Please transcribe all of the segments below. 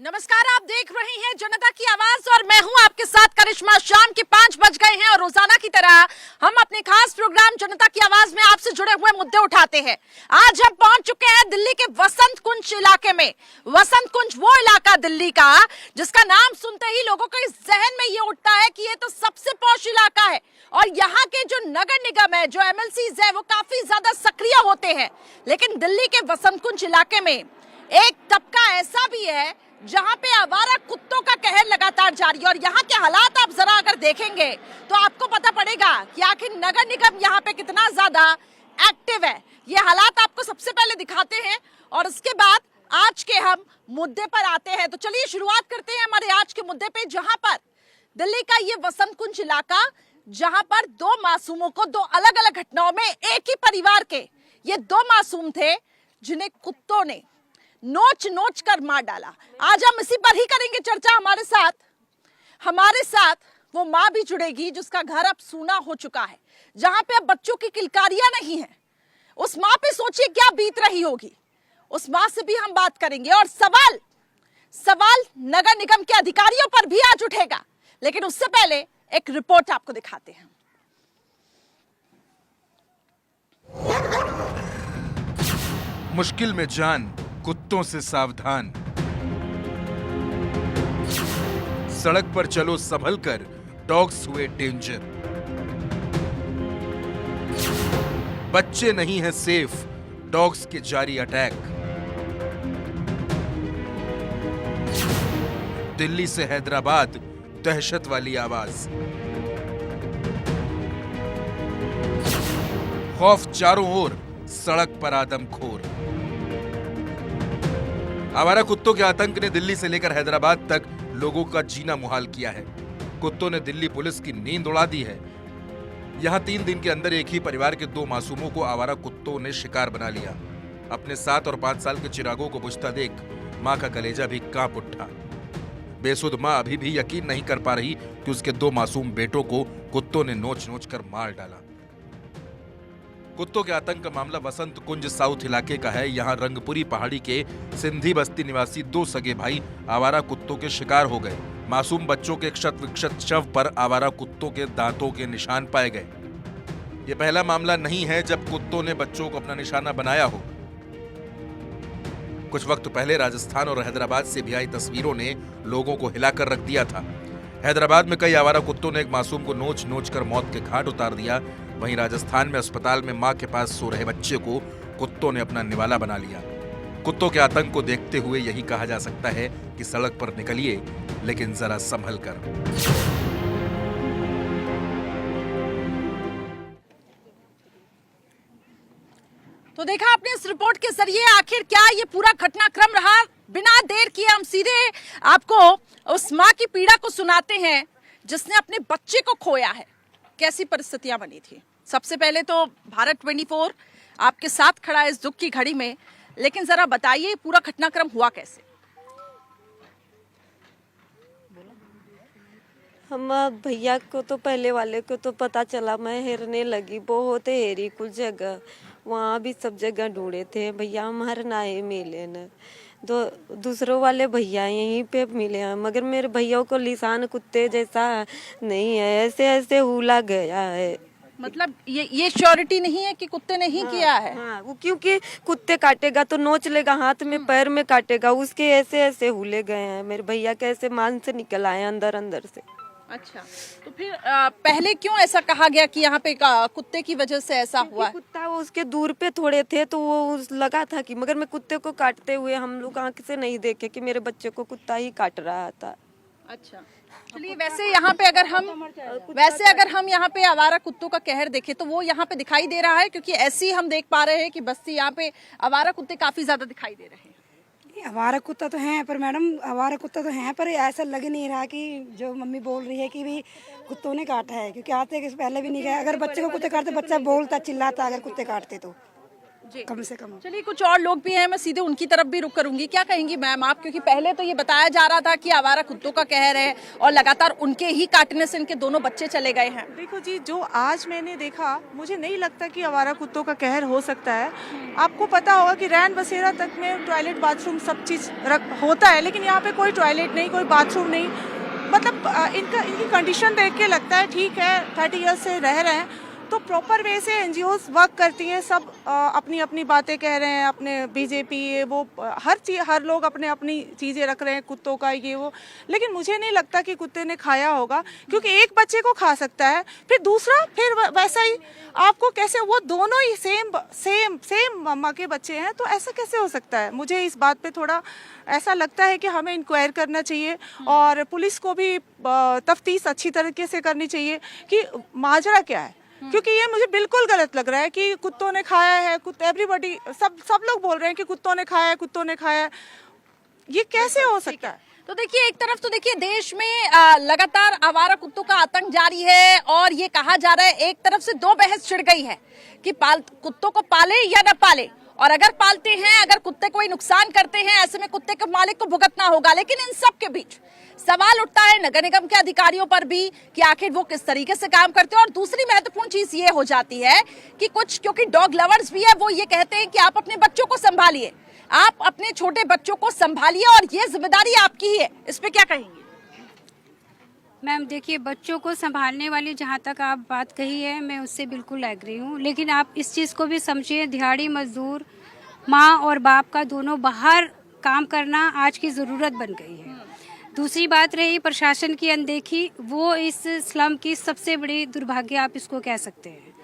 नमस्कार, आप देख रहे हैं जनता की आवाज और मैं हूं आपके साथ करिश्मा। शाम के 5 बज गए हैं और रोजाना की तरह हम अपने खास प्रोग्राम जनता की आवाज में आपसे जुड़े हुए मुद्दे उठाते हैं। आज हम पहुंच चुके हैं दिल्ली के वसंत कुंज इलाके में। वसंत कुंज वो इलाका दिल्ली का जिसका नाम सुनते ही लोगों के जहन में ये उठता है कि ये तो सबसे पॉश इलाका है और यहाँ के जो नगर निगम है, जो एमएलसीज है, वो काफी ज्यादा सक्रिय होते हैं। लेकिन दिल्ली के वसंत कुंज इलाके में एक तबका ऐसा भी है जहां पे आवारा कुत्तों का कहर लगातार जारी है और यहाँ के हालात आप जरा अगर देखेंगे तो आपको पता पड़ेगा कि आखिर नगर निगम यहाँ पे कितना ज्यादा एक्टिव है। ये हालात आपको सबसे पहले दिखाते हैं और उसके बाद आज के हम मुद्दे पर आते हैं। तो चलिए शुरुआत करते हैं हमारे आज के मुद्दे पे, जहां पर दिल्ली का ये वसंत कुंज इलाका, जहां पर दो मासूमों को दो अलग अलग घटनाओं में एक ही परिवार के ये दो मासूम थे जिन्हें कुत्तों ने नोच नोच कर मार डाला। आज हम इसी पर ही करेंगे चर्चा। हमारे साथ वो माँ भी जुड़ेगी जिसका घर अब सूना हो चुका है, जहां पे अब बच्चों की किलकारियां नहीं है। उस माँ पे सोचिए क्या बीत रही होगी। उस माँ से भी हम बात करेंगे और सवाल नगर निगम के अधिकारियों पर भी आज उठेगा। लेकिन उससे पहले एक रिपोर्ट आपको दिखाते हैं। मुश्किल में जान, कुत्तों से सावधान। सड़क पर चलो संभल कर, डॉग्स हुए डेंजर। बच्चे नहीं हैं सेफ, डॉग्स के जारी अटैक। दिल्ली से हैदराबाद, दहशत वाली आवाज। खौफ चारों ओर, सड़क पर आदमखोर। आवारा कुत्तों के आतंक ने दिल्ली से लेकर हैदराबाद तक लोगों का जीना मुहाल किया है। कुत्तों ने दिल्ली पुलिस की नींद उड़ा दी है। यहां 3 दिन के अंदर एक ही परिवार के 2 मासूमों को आवारा कुत्तों ने शिकार बना लिया। अपने 7 और 5 साल के चिरागों को बुझता देख मां का कलेजा भी कांप उठा। बेसुध मां अभी भी यकीन नहीं कर पा रही कि उसके 2 मासूम बेटों को कुत्तों ने नोच नोच कर मार डाला। कुत्तों के आतंक का मामला वसंत कुंज साउथ इलाके का है। यहाँ रंगपुरी पहाड़ी के सिंधी बस्ती निवासी 2 सगे भाई आवारा कुत्तों के शिकार हो गए। मासूम बच्चों के क्षत विक्षत शव पर आवारा कुत्तों के दांतों के निशान पाए गए। ये पहला मामला नहीं है जब कुत्तों ने बच्चों को अपना निशाना बनाया हो। कुछ वक्त पहले राजस्थान और हैदराबाद से भी आई तस्वीरों ने लोगों को हिलाकर रख दिया था। हैदराबाद में कई आवारा कुत्तों ने एक मासूम को नोच नोच कर मौत के घाट उतार दिया। वहीं राजस्थान में अस्पताल में मां के पास सो रहे बच्चे को कुत्तों ने अपना निवाला बना लिया। कुत्तों के आतंक को देखते हुए यही कहा जा सकता है कि सड़क पर निकलिए, लेकिन जरा संभल कर। तो देखा आपने इस रिपोर्ट के जरिए आखिर क्या ये पूरा घटनाक्रम रहा। बिना देर किए हम सीधे आपको उस माँ की पीड़ा को सुनाते हैं जिसने अपने बच्चे को खोया है। कैसी परिस्थितियां बनी थी। सबसे पहले तो भारत 24 आपके साथ खड़ा है इस दुख की घड़ी में, लेकिन जरा बताइए पूरा घटनाक्रम हुआ कैसे। हम भैया को तो पहले वाले को तो पता चला, मैं हेरने लगी, बहुत हेरी कुछ जगह, वहाँ भी सब जगह ढूंढे थे भैया, हमारे ना ही मिले न। दूसरों वाले भैया यहीं पे मिले हैं, मगर मेरे भैया को लिसान कुत्ते जैसा नहीं है, ऐसे ऐसे हुला गया है। मतलब ये श्योरिटी नहीं है कि कुत्ते ने ही किया है। हाँ, वो क्योंकि कुत्ते काटेगा तो नोच लेगा, हाथ में पैर में काटेगा, उसके ऐसे ऐसे हुले गए हैं। मेरे भैया के ऐसे मान से निकल आए अंदर अंदर से। अच्छा, तो फिर पहले क्यों ऐसा कहा गया कि यहाँ पे कुत्ते की वजह से ऐसा हुआ है? कुत्ता वो उसके दूर पे थोड़े थे तो वो लगा था कि, मगर मैं कुत्ते को काटते हुए हम लोग आंख से नहीं देखे कि मेरे बच्चे को कुत्ता ही काट रहा था। अच्छा, चलिए वैसे अगर हम यहाँ पे आवारा कुत्तों का कहर देखें तो वो यहाँ पे दिखाई दे रहा है, क्योंकि ऐसी हम देख पा रहे हैं कि बस्ती यहाँ पे आवारा कुत्ते काफी ज्यादा दिखाई दे रहे हैं। आवारा कुत्ता तो हैं पर मैडम, आवारा कुत्ता तो हैं पर ऐसा लग नहीं रहा कि जो मम्मी बोल रही है कि भी कुत्तों ने काटा है, क्योंकि आते कि पहले भी नहीं गए। अगर बच्चे को कुत्ते काटते बच्चा बोलता चिल्लाता, अगर कुत्ते काटते तो कम से कम। चलिए कुछ और लोग भी हैं, मैं सीधे उनकी तरफ भी रुक करूंगी। क्या कहेंगी मैम आप, क्योंकि पहले तो ये बताया जा रहा था कि आवारा कुत्तों का कहर है और लगातार उनके ही काटने से इनके दोनों बच्चे चले गए हैं। देखो जी, जो आज मैंने देखा, मुझे नहीं लगता कि आवारा कुत्तों का कहर हो सकता है। आपको पता होगा कि रैन बसेरा तक में टॉयलेट बाथरूम सब चीज़ होता है, लेकिन यहाँ पे कोई टॉयलेट नहीं, कोई बाथरूम नहीं। मतलब इनकी कंडीशन देख के लगता है ठीक है 30 ईयर्स से रह रहे हैं, तो प्रॉपर वे से एनजीओज वर्क करती है। सब अपनी अपनी बातें कह रहे हैं, अपने बीजेपी ये वो हर लोग अपने अपनी चीज़ें रख रहे हैं, कुत्तों का ये वो। लेकिन मुझे नहीं लगता कि कुत्ते ने खाया होगा, क्योंकि एक बच्चे को खा सकता है, फिर दूसरा, फिर वैसा ही आपको कैसे, वो दोनों ही सेम मम्मा के बच्चे हैं, तो ऐसा कैसे हो सकता है? मुझे इस बात पे थोड़ा ऐसा लगता है कि हमें इंक्वायर करना चाहिए और पुलिस को भी तफ्तीश अच्छी तरीके से करनी चाहिए कि माजरा क्या है, क्योंकि ये मुझे बिल्कुल गलत लग रहा है कि कुत्तों ने खाया है। एवरीबॉडी सब लोग बोल रहे हैं कि कुत्तों ने खाया है, कुत्तों ने खाया है। ये कैसे हो सकता है? तो देखिए, एक तरफ तो देखिए देश में लगातार आवारा कुत्तों का आतंक जारी है और ये कहा जा रहा है, एक तरफ से दो बहस छिड़ गई है कि कुत्तों को पाले या न पाले, और अगर पालते हैं, अगर कुत्ते कोई नुकसान करते हैं, ऐसे में कुत्ते के मालिक को भुगतना होगा। लेकिन इन सब के बीच सवाल उठता है नगर निगम के अधिकारियों पर भी कि आखिर वो किस तरीके से काम करते हैं। और दूसरी महत्वपूर्ण चीज ये हो जाती है कि कुछ, क्योंकि डॉग लवर्स भी है, वो ये कहते हैं कि आप अपने बच्चों को संभालिए, आप अपने छोटे बच्चों को संभालिए और ये जिम्मेदारी आपकी ही है। इस पे क्या कहेंगे मैम? देखिए, बच्चों को संभालने वाली जहाँ तक आप बात कही है, मैं उससे बिल्कुल एग्री हूँ, लेकिन आप इस चीज़ को भी समझिए, दिहाड़ी मजदूर माँ और बाप का दोनों बाहर काम करना आज की ज़रूरत बन गई है। दूसरी बात रही प्रशासन की अनदेखी, वो इस स्लम की सबसे बड़ी दुर्भाग्य आप इसको कह सकते हैं।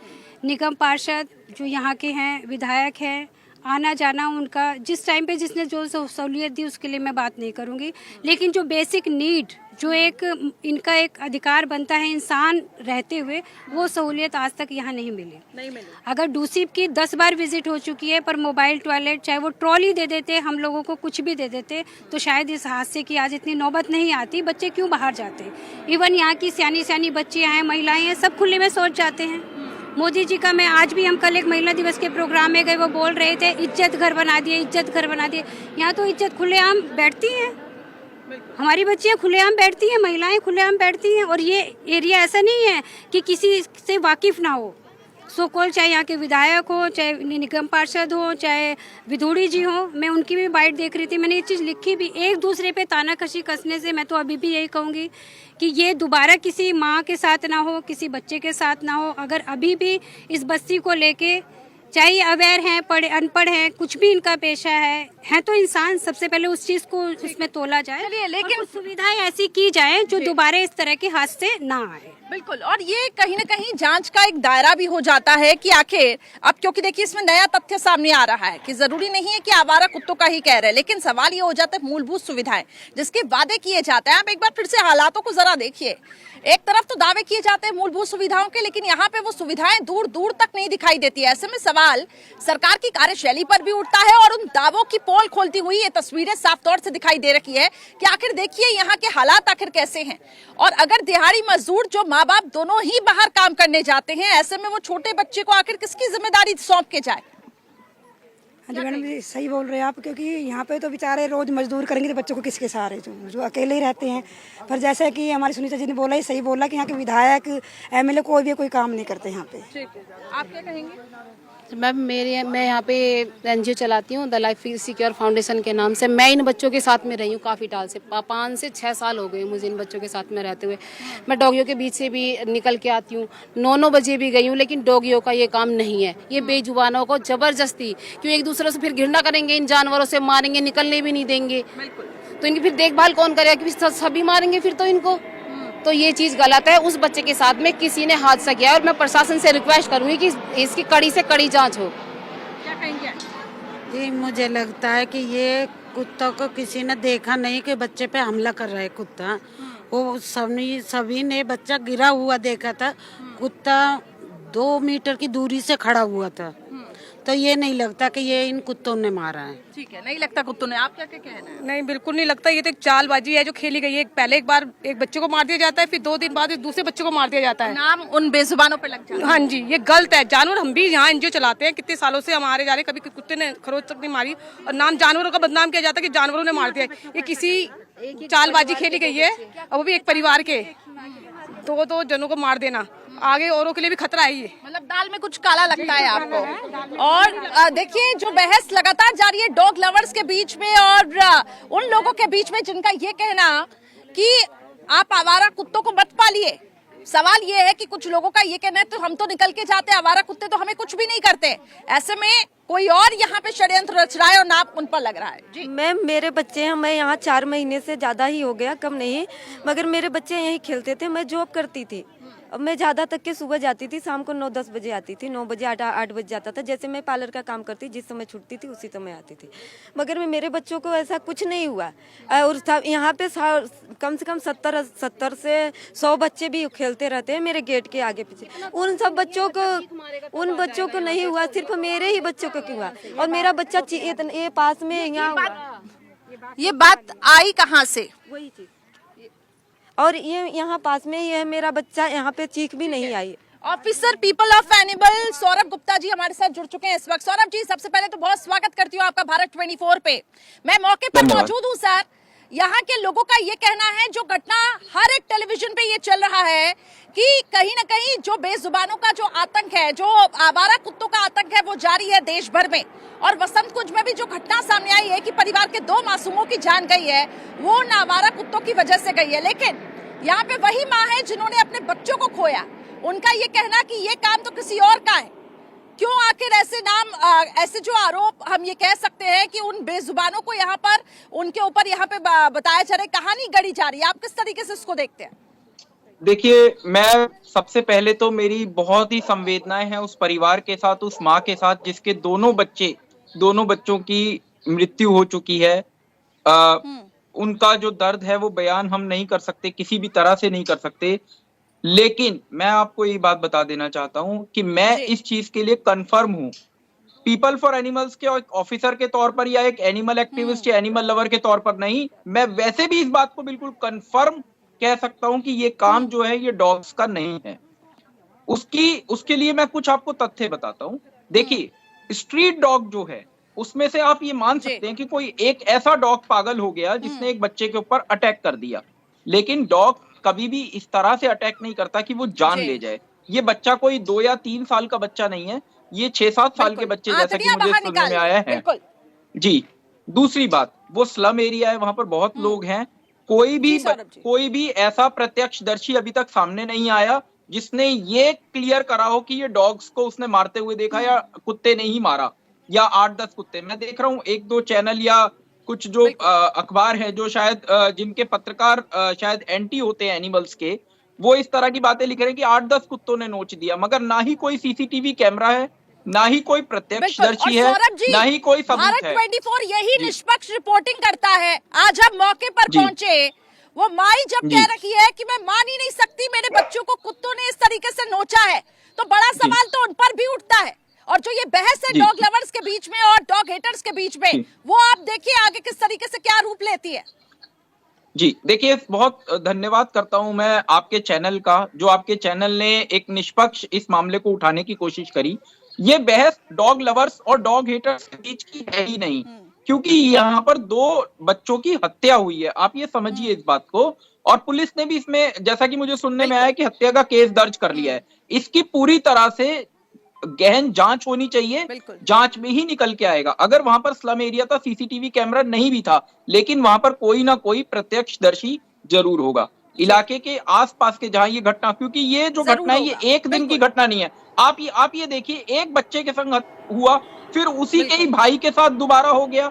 निगम पार्षद जो यहाँ के हैं, विधायक हैं, आना जाना उनका जिस टाइम पे जिसने जो सहूलियत दी उसके लिए मैं बात नहीं करूँगी, लेकिन जो बेसिक नीड, जो एक इनका एक अधिकार बनता है इंसान रहते हुए, वो सहूलियत आज तक यहाँ नहीं मिली। अगर डूसीप की 10 बार विजिट हो चुकी है, पर मोबाइल टॉयलेट, चाहे वो ट्रॉली दे देते, हम लोगों को कुछ भी दे देते, तो शायद इस हादसे की आज इतनी नौबत नहीं आती। बच्चे क्यों बाहर जाते? इवन यहाँ की सियानी बच्चियाँ हैं, महिलाएं हैं, सब खुले में सोच जाते हैं। मोदी जी का, मैं आज भी, हम कल एक महिला दिवस के प्रोग्राम में गए, वो बोल रहे थे इज्जत घर बना दिए, इज्जत घर बना दिए। यहाँ तो इज्जत खुलेआम बैठती हैं, हमारी बच्चियाँ खुलेआम बैठती हैं, महिलाएं खुलेआम बैठती हैं। और ये एरिया ऐसा नहीं है कि किसी से वाकिफ ना हो। सो कॉल, चाहे यहाँ के विधायक हो, चाहे निगम पार्षद हो, चाहे विधोड़ी जी हो, मैं उनकी भी बाइट देख रही थी, मैंने ये चीज़ लिखी भी। एक दूसरे पे तानाकशी कसने से मैं तो अभी भी यही कहूँगी कि ये दोबारा किसी माँ के साथ ना हो, किसी बच्चे के साथ ना हो। अगर अभी भी इस बस्ती को लेके, चाहे अवेयर हैं, पढ़े अनपढ़ हैं, कुछ भी इनका पेशा है तो इंसान सबसे पहले उस चीज को उसमें तोला जाए, लेकिन सुविधाएं ऐसी की जाए जो दोबारा इस तरह के हादसे ना आए। बिल्कुल, और ये कहीं ना कहीं जांच का एक दायरा भी हो जाता है कि आखिर अब, क्योंकि देखिए इसमें नया तथ्य सामने आ रहा है कि जरूरी नहीं है कि आवारा कुत्तों का ही कह रहे हैं, लेकिन सवाल ये हो जाता है मूलभूत सुविधाएं जिसके वादे किए जाते हैं। आप एक बार फिर से हालातों को जरा देखिए, एक तरफ तो दावे किए जाते हैं मूलभूत सुविधाओं के, लेकिन यहाँ पे वो सुविधाएं दूर दूर तक नहीं दिखाई देती है। ऐसे में सवाल सरकार की कार्यशैली पर भी उठता है और उन दावों की पोल खोलती हुई ये तस्वीरें साफ तौर से दिखाई दे रही है कि आखिर देखिए यहाँ के हालात आखिर कैसे हैं। और अगर दिहाड़ी मजदूर जो माँ बाप दोनों ही बाहर काम करने जाते हैं, ऐसे में वो छोटे बच्चे को आखिर किसकी जिम्मेदारी सौंप के जाए? हाँ जी मैडम जी, सही बोल रहे हैं आप, क्योंकि यहाँ पे तो बेचारे रोज मजदूर करेंगे तो बच्चों को किसके सहारे, जो अकेले ही रहते हैं। पर जैसे कि हमारी सुनीता जी ने बोला, ही सही बोला कि यहाँ के विधायक एमएलए कोई भी कोई काम नहीं करते यहाँ पे। ठीक है, आप क्या कहेंगे? मैम मैं यहाँ पे एनजीओ चलाती हूँ, द लाइफ सिक्योर फाउंडेशन के नाम से। मैं इन बच्चों के साथ में रही हूँ काफ़ी टाल से, 5 से 6 साल हो गए मुझे इन बच्चों के साथ में रहते हुए। मैं डॉगियों के बीच से भी निकल के आती हूँ, 9 बजे भी गई हूँ, लेकिन डॉगियों का ये काम नहीं है। ये बेजुबानों को ज़बरदस्ती क्यों एक दूसरे से फिर घृणा करेंगे, इन जानवरों से मारेंगे, निकलने भी नहीं देंगे, तो इनकी फिर देखभाल कौन करेगा? कि सभी मारेंगे फिर तो इनको। तो ये चीज़ गलत है। उस बच्चे के साथ में किसी ने हादसा किया और मैं प्रशासन से रिक्वेस्ट करूंगी कि इसकी कड़ी से कड़ी जांच हो। क्या कहेंगे? जी, मुझे लगता है कि ये कुत्तों को किसी ने देखा नहीं कि बच्चे पे हमला कर रहा है कुत्ता। वो सभी ने बच्चा गिरा हुआ देखा था, कुत्ता 2 मीटर की दूरी से खड़ा हुआ था, तो ये नहीं लगता कि ये इन कुत्तों ने मारा है। ठीक है, नहीं लगता कुत्तों ने। आप क्या क्या कहना है? नहीं, बिल्कुल नहीं लगता। ये तो एक चालबाजी है जो खेली गई है। पहले एक बार एक बच्चे को मार दिया जाता है, फिर 2 दिन बाद दूसरे बच्चे को मार दिया जाता है। नाम उन बेजुबानों पे लग जाता है। हाँ जी, ये गलत है। जानवर हम भी यहाँ एनजीओ चलाते हैं, कितने सालों से हमारे जा रहे, कभी कुत्ते ने खरोच तक नहीं मारी, और नाम जानवरों का बदनाम किया जाता है कि जानवरों ने मार दिया। ये किसी चालबाजी खेली गई है, और वो भी एक परिवार के 2 जनों को मार देना आगे औरों के लिए भी खतरा है। ये मतलब दाल में कुछ काला लगता है आपको। और देखिए, जो बहस लगातार जारी है डॉग लवर्स के बीच में और उन लोगों के बीच में जिनका ये कहना कि आप आवारा कुत्तों को मत पालिए। सवाल ये है कि कुछ लोगों का ये कहना है तो हम तो निकल के जाते हैं, आवारा कुत्ते तो हमें कुछ भी नहीं करते। ऐसे में कोई और यहाँ पे षड्यंत्र रच रहा है और नाप उन पर लग रहा है। जी मैम, मेरे बच्चे हैं, मैं यहाँ 4 महीने से ज़्यादा ही हो गया, कम नहीं, मगर मेरे बच्चे यहीं खेलते थे। मैं जॉब करती थी, अब मैं ज़्यादा तक के सुबह जाती थी, शाम को 9-10 बजे आती थी, 9 बजे 8 बजे जाता था। जैसे मैं पार्लर का काम करती, जिस समय छुट्टी थी उसी समय आती थी। मगर मेरे बच्चों को ऐसा कुछ नहीं हुआ। और यहाँ पे कम से कम 70 से 100 बच्चे भी खेलते रहते हैं मेरे गेट के आगे पीछे। उन बच्चों को नहीं हुआ, सिर्फ मेरे ही बच्चों को हुआ। और मेरा बच्चा ये पास में यहाँ, ये बात आई कहाँ से? वही चीज, और ये यहाँ पास में ही है मेरा बच्चा, यहाँ पे चीख भी नहीं आई। Officer people of animal Saurabh Gupta ji हमारे साथ जुड़ चुके हैं इस वक्त। सौरभ जी, सबसे पहले तो बहुत स्वागत करती हूँ आपका भारत 24 पे। मैं मौके पर मौजूद हूँ सर। यहाँ के लोगों का ये कहना है, जो घटना हर एक टेलीविजन पे ये चल रहा है कि कहीं ना कहीं जो बेजुबानों का जो आतंक है, जो आवारा कुत्तों का आतंक है, वो जारी है देश भर में। और वसंत कुंज में भी जो घटना सामने आई है कि परिवार के 2 मासूमों की जान गई है, वो उन आवारा कुत्तों की वजह से गई है। लेकिन यहाँ पे वही माँ है जिन्होंने अपने बच्चों को खोया। उनका ये कहना कि ये काम तो किसी और का है। क्यों आखिर ऐसे जो आरोप हम ये कह सकते हैं कि उन बेजुबानों को यहाँ पर उनके ऊपर यहाँ पे बताया जा रहा है, कहानी गढ़ी जा रही है, आप किस तरीके से इसको देखते हैं? देखिए, मैं सबसे पहले तो मेरी बहुत ही संवेदनाएं हैं उस परिवार के साथ, उस माँ के साथ जिसके दोनों बच्चों की मृत्यु हो चुकी है। उनका जो दर्द है वो बयान हम नहीं कर सकते, किसी भी तरह से नहीं कर सकते। लेकिन मैं आपको ये बात बता देना चाहता हूं कि मैं इस चीज के लिए कंफर्म हूं, पीपल फॉर एनिमल्स के ऑफिसर के तौर पर या एक एनिमल एक्टिविस्ट या एनिमल लवर के तौर पर नहीं, मैं वैसे भी इस बात को बिल्कुल कंफर्म कह सकता हूं कि ये काम जो है ये डॉग्स का नहीं है। उसके लिए मैं कुछ आपको तथ्य बताता हूं। देखिए, स्ट्रीट डॉग जो है उसमें से आप ये मान सकते हैं कि कोई एक ऐसा डॉग पागल हो गया जिसने एक बच्चे के ऊपर अटैक कर दिया, लेकिन डॉग कभी भी इस तरह से अटैक नहीं करता कि वो जान ले जाए। ये बच्चा कोई 2 या 3 साल का बच्चा नहीं है, ये 6-7 साल के बच्चे जैसा कि मुझे सुनने में आया है। जी, दूसरी बात, वो स्लम एरिया है, वहां पर बहुत लोग हैं। कोई भी ऐसा प्रत्यक्षदर्शी अभी तक सामने नहीं आया जिसने ये क्लियर करा हो कि ये डॉग्स को उसने मारते हुए देखा या कुत्ते ने ही मारा, या 8-10 कुत्ते। मैं देख रहा हूँ 1-2 चैनल या कुछ जो अखबार है जो शायद जिनके पत्रकार शायद एंटी होते हैं एनिमल्स के, वो इस तरह की बातें लिख रहे हैं कि 8-10 कुत्तों ने नोच दिया, मगर ना ही कोई सीसीटीवी कैमरा है, ना ही कोई प्रत्यक्षदर्शी है, ना ही कोई सबूत है। भारत 24 यही निष्पक्ष रिपोर्टिंग करता है। आज हम मौके पर पहुंचे, वो माई जब कह रही है कि मैं मान ही नहीं सकती मेरे बच्चों को कुत्तों ने इस तरीके से नोचा है, तो बड़ा सवाल तो उन पर भी उठता है। और जो ये बहस है डॉग लवर्स के बीच में और डॉग हेटर्स के बीच में, वो आप देखिए आगे किस तरीके से क्या रूप लेती है। जी देखिए, बहुत धन्यवाद करता हूं मैं आपके चैनल का, जो आपके चैनल ने एक निष्पक्ष इस मामले को उठाने की कोशिश करी। ये बहस डॉग लवर्स और डॉग हेटर्स के बीच की है ही नहीं, क्योंकि यहाँ पर 2 बच्चों की हत्या हुई है, आप ये समझिए इस बात को। और पुलिस ने भी इसमें, जैसा कि मुझे सुनने में आया, कि हत्या का केस दर्ज कर लिया है। इसकी पूरी तरह से गहन जांच होनी चाहिए, जांच में ही निकल के आएगा। अगर वहां पर स्लम एरिया था, सीसीटीवी कैमरा नहीं भी था, लेकिन वहां पर कोई ना कोई प्रत्यक्षदर्शी जरूर होगा इलाके के आसपास के, जहां ये घटना, क्योंकि ये जो घटना है ये एक दिन की घटना नहीं है। आप ये देखिए, एक बच्चे के संग हुआ, फिर उसी के ही भाई के साथ दोबारा हो गया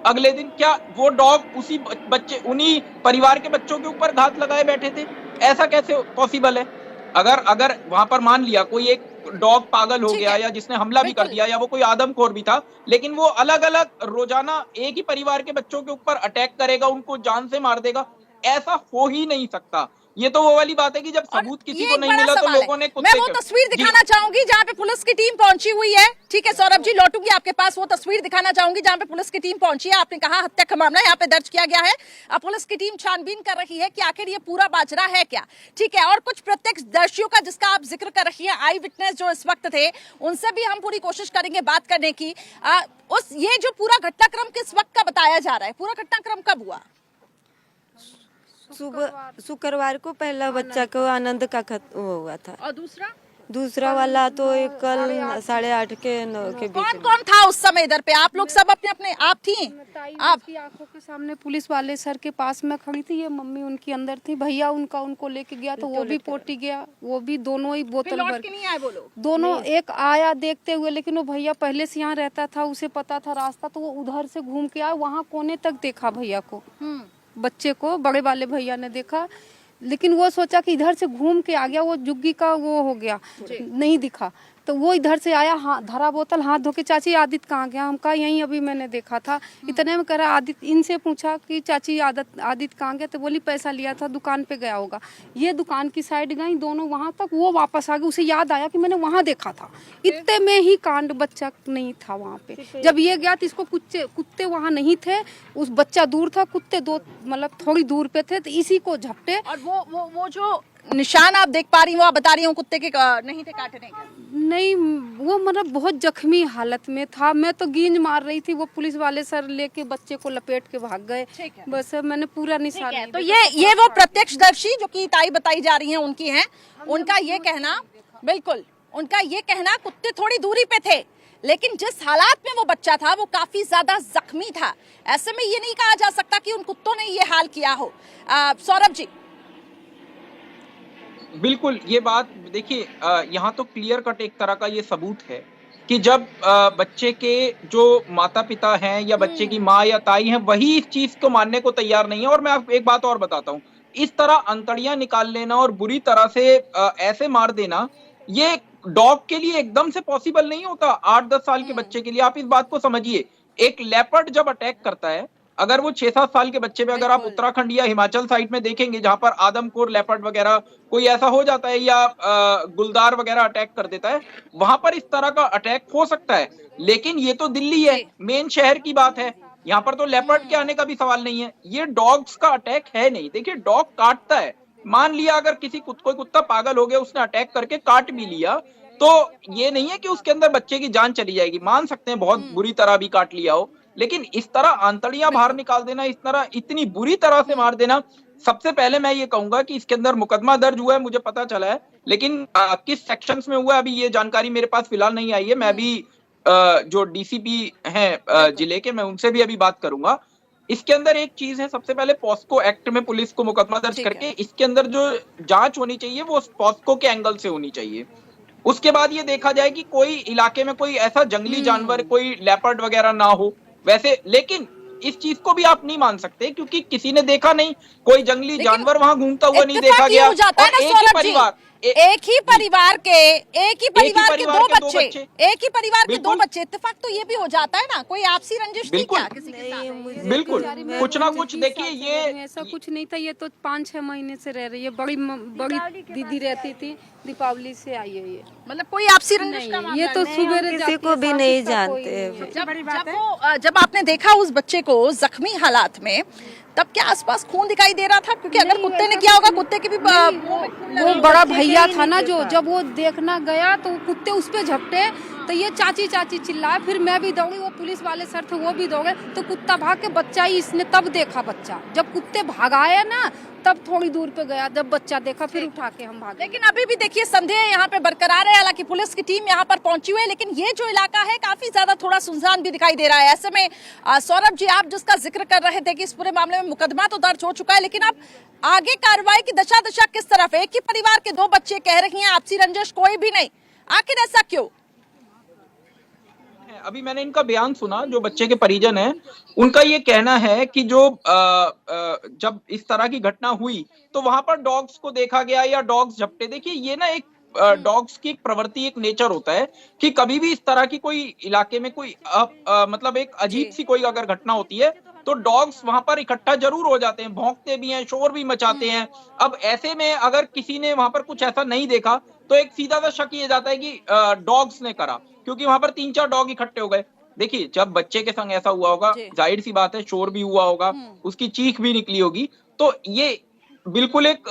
अगले दिन। क्या वो डॉग उसी बच्चे, उन्हीं परिवार के बच्चों के ऊपर घात लगाए बैठे थे? ऐसा कैसे पॉसिबल है? अगर वहां पर मान लिया कोई एक डॉग पागल हो गया या जिसने हमला भी कर दिया, या वो कोई आदमखोर भी था, लेकिन वो अलग अलग रोजाना एक ही परिवार के बच्चों के ऊपर अटैक करेगा, उनको जान से मार देगा, ऐसा हो ही नहीं सकता। ये तो वो वाली बात है कि जब सबूत किसी ये को एक नहीं बड़ा मिला तो सवाल है। लोगों ने मैं कुत्ते वो के- तस्वीर जी। दिखाना चाहूंगी जहाँ पे पुलिस की टीम पहुंची हुई है। ठीक है सौरभ जी, लौटूंगी आपके पास, वो तस्वीर दिखाना चाहूंगी जहाँ पे पुलिस की टीम पहुंची है। आपने कहा हत्या का मामला यहाँ पे दर्ज किया गया है। अब पुलिस की टीम छानबीन कर रही है कि आखिर ये पूरा माजरा है क्या। ठीक है, और कुछ प्रत्यक्षदर्शियों का जिसका आप जिक्र कर रही है, आई विटनेस जो इस वक्त थे, उनसे भी हम पूरी कोशिश करेंगे बात करने की। ये जो पूरा घटनाक्रम किस वक्त का बताया जा रहा है, पूरा घटनाक्रम कब हुआ? सुबह शुक्रवार को पहला बच्चा को आनंद का वो हुआ था, और दूसरा वाला तो कल 8:30 के 9 के बीच कौन में। कौन था उस समय इधर पे? आप लोग सब अपने अपने आप थी? आप की आंखों के सामने पुलिस वाले सर के पास में खड़ी थी, ये मम्मी उनकी अंदर थी, भैया उनको लेके गया तो वो भी पोटी गया, वो भी दोनों ही बोतल भर के नहीं आए वो लोग? दोनों। एक आया देखते हुए, लेकिन वो भैया पहले से यहाँ रहता था, उसे पता था रास्ता, तो वो उधर से घूम के आया, वहाँ कोने तक देखा भैया को, बच्चे को बड़े वाले भैया ने देखा, लेकिन वो सोचा कि इधर से घूम के आ गया, वो जुग्गी का वो हो गया, नहीं दिखा, तो वो इधर से आया, हाँ धरा बोतल हाथ धो के, चाची आदित्य कहाँ गया? हम कहा यहीं अभी मैंने देखा था। इतने में करा आदित्य, इनसे पूछा कि चाची आदित्य कहाँ गया? तो बोली पैसा लिया था, दुकान पे गया होगा। ये दुकान की साइड गई दोनों वहाँ तक, वो वापस आ गए, उसे याद आया कि मैंने वहाँ देखा था। इतने में ही कांड, बच्चा नहीं था वहाँ पे। जब ये गया तो इसको कुत्ते वहाँ नहीं थे, उस बच्चा दूर था, कुत्ते दो मतलब थोड़ी दूर पे थे, तो इसी को झपटे। और वो जो निशान आप देख पा रही हो, आप बता रही हो कुत्ते के नहीं थे काटने के? नहीं, वो मतलब बहुत जख्मी हालत में था। मैं तो गींज मार रही थी, वो पुलिस वाले सर लेके बच्चे को लपेट के भाग गए। बस मैंने पूरा निशान नहीं तो ये वो प्रत्यक्षदर्शी जो कि ताई बताई जा रही हैं उनकी हैं, उनका ये कहना, बिल्कुल उनका ये कहना, कुत्ते थोड़ी दूरी पे थे, लेकिन जिस हालात में वो बच्चा था वो काफी ज्यादा जख्मी था। ऐसे में ये नहीं कहा जा सकता कि उन कुत्तों ने ये हाल किया हो। सौरभ जी। बिल्कुल, ये बात देखिए, यहाँ तो क्लियर कट एक तरह का ये सबूत है कि जब बच्चे के जो माता पिता हैं या बच्चे की माँ या ताई हैं, वही इस चीज को मानने को तैयार नहीं है। और मैं आपको एक बात और बताता हूँ, इस तरह अंतड़ियां निकाल लेना और बुरी तरह से ऐसे मार देना, ये डॉग के लिए एकदम से पॉसिबल नहीं होता। 8-10 साल के बच्चे के लिए आप इस बात को समझिए, एक लेपर्ड जब अटैक करता है, अगर वो 6-7 साल के बच्चे पे, अगर आप उत्तराखंड या हिमाचल साइड में देखेंगे जहां पर आदमखोर लेपर्ड वगैरह कोई ऐसा हो जाता है, या गुलदार वगैरह अटैक कर देता है, वहां पर इस तरह का अटैक हो सकता है। लेकिन ये तो दिल्ली है, मेन शहर की बात है, यहाँ पर तो लेपर्ड के आने का भी सवाल नहीं है। ये डॉग्स का अटैक है नहीं। देखिए, डॉग काटता है, मान लिया अगर किसी कोई कुत्ता पागल हो गया, उसने अटैक करके काट भी लिया, तो ये नहीं है कि उसके अंदर बच्चे की जान चली जाएगी। मान सकते हैं बहुत बुरी तरह भी काट लिया हो, लेकिन इस तरह आंतड़ियां बाहर निकाल देना, इस तरह इतनी बुरी तरह से मार देना, सबसे पहले मैं ये कहूंगा कि इसके अंदर मुकदमा दर्ज हुआ है, मुझे पता चला है, लेकिन किस सेक्शंस में हुआ है अभी ये जानकारी मेरे पास फिलहाल नहीं आई है। मैं भी जो डीसीपी हैं जिले के, मैं उनसे भी अभी बात करूंगा। इसके अंदर एक चीज है, सबसे पहले पॉस्को एक्ट में पुलिस को मुकदमा दर्ज करके इसके अंदर जो जांच होनी चाहिए वो पॉस्को के एंगल से होनी चाहिए। उसके बाद ये देखा जाए कि कोई इलाके में कोई ऐसा जंगली जानवर, कोई लेपर्ड वगैरह ना हो वैसे। लेकिन इस चीज को भी आप नहीं मान सकते क्योंकि किसी ने देखा नहीं, कोई जंगली जानवर वहां घूमता हुआ नहीं देखा गया। और एक ही परिवार के दो बच्चे, एक ही परिवार के दो बच्चे, इत्तेफाक तो ये भी हो जाता है ना, कोई आपसी रंजिश नहीं क्या किसी के साथ? बिल्कुल, कुछ ना कुछ। देखिए, ये ऐसा कुछ नहीं था, ये तो 5-6 महीने से रह रही है। बड़ी दीदी रहती थी, दीपावली से आई है ये, मतलब कोई आपसी रंजिश का ये तो सुबह किसी को भी नहीं जानते। जब आपने देखा उस बच्चे को जख्मी हालात में, तब क्या आसपास खून दिखाई दे रहा था? क्योंकि अगर कुत्ते ने किया होगा, कुत्ते की भी वो बड़ा भैया था ना, जो जब वो देखना गया तो कुत्ते उस पे झपटे, तो ये चाची चाची चिल्लाया, फिर मैं भी दौड़ी, वो पुलिस वाले सर थे वो भी दौड़े, तो कुत्ता भाग के बच्चा ही इसने तब देखा। बच्चा जब कुत्ते भागाए ना, तब थोड़ी दूर पे गया, जब बच्चा देखा फिर उठा के हम भागे। लेकिन अभी भी देखिए संदेह यहाँ पे बरकरार है। हालांकि पुलिस की टीम यहाँ पर पहुंची हुई है, लेकिन ये जो इलाका है काफी ज्यादा थोड़ा सुनसान भी दिखाई दे रहा है। ऐसे में सौरभ जी, आप जिसका जिक्र कर रहे थे कि इस पूरे मामले में मुकदमा तो दर्ज हो चुका है, लेकिन अब आगे कार्रवाई की दशा किस तरफ? एक ही परिवार के दो बच्चे, कह रही हैं आपसी रंजिश कोई भी नहीं, आखिर ऐसा क्यों? अभी मैंने इनका बयान सुना, जो बच्चे के परिजन हैं, उनका ये कहना है कि जो जब इस तरह की घटना हुई तो वहां पर डॉग्स को देखा गया या डॉग्स झपटे। देखिए, ये ना एक डॉग्स की एक प्रवृत्ति, एक नेचर होता है कि कभी भी इस तरह की कोई इलाके में कोई मतलब एक अजीब सी कोई अगर घटना होती है तो डॉग्स वहां पर इकट्ठा जरूर हो जाते हैं, भौंकते भी हैं, शोर भी मचाते हैं। अब ऐसे में अगर किसी ने वहां पर कुछ ऐसा नहीं देखा तो एक सीधा सा शक ये जाता है कि डॉग्स ने करा, क्योंकि वहां पर 3-4 डॉग इकट्ठे हो गए। देखिए, जब बच्चे के संग ऐसा हुआ होगा, जाहिर सी बात है शोर भी हुआ होगा, उसकी चीख भी निकली होगी, तो ये बिल्कुल एक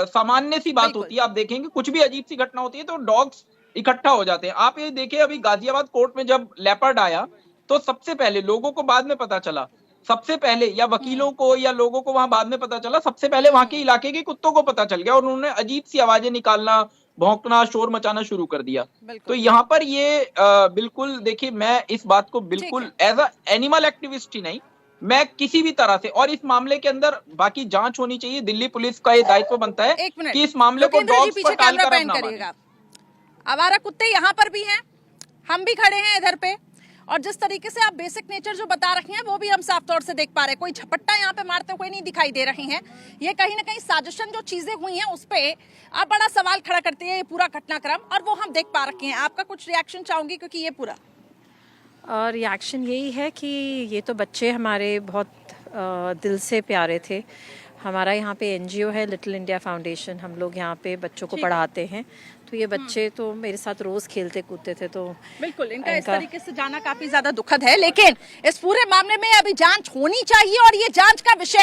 सामान्य सी बात होती है। आप देखेंगे कुछ भी अजीब सी घटना होती है तो डॉग्स इकट्ठा हो जाते हैं। आप ये देखिए, अभी गाजियाबाद कोर्ट में जब लेपर्ड आया तो सबसे पहले लोगों को बाद में पता चला, सबसे पहले या वकीलों को या लोगों को वहां बाद में पता चला, सबसे पहले वहां के इलाके के कुत्तों को पता चल गया और उन्होंने अजीब सी आवाजें निकालना, भौंकना, शोर मचाना शुरू कर दिया। तो यहाँ पर ये बिल्कुल देखिए, मैं इस बात को बिल्कुल एज अ एनिमल एक्टिविस्ट ही नहीं, मैं किसी भी तरह से, और इस मामले के अंदर बाकी जांच होनी चाहिए। दिल्ली पुलिस का ये दायित्व बनता है कि इस मामले को डॉग्स पर टालकर अब ना माने। आवारा कुत्ते यहाँ पर भी हैं, हम भी खड़े हैं इधर पे, और जिस तरीके से आप बेसिक नेचर जो बता रखी हैं वो भी हम साफ तौर से देख पा रहे हैं। कोई झपट्टा यहाँ पे मारते हुए नहीं दिखाई दे रही हैं। ये कहीं ना कहीं साजिशन जो चीजें हुई हैं उस पे आप बड़ा सवाल खड़ा करते हैं, ये पूरा घटनाक्रम, और वो हम देख पा रखे हैं। आपका कुछ रिएक्शन चाहूंगी, क्योंकि ये पूरा रिएक्शन यही है कि ये तो बच्चे हमारे बहुत दिल से प्यारे थे। हमारा यहाँ पे एनजीओ है लिटिल इंडिया फाउंडेशन, हम लोग यहाँ पे बच्चों को पढ़ाते हैं। तो ये बच्चे तो मेरे साथ रोज खेलते कूदते थे, तो बिल्कुल इनका इस तरीके से जाना काफी ज्यादा दुखद है। लेकिन इस पूरे मामले में अभी जांच होनी चाहिए और ये जांच का विषय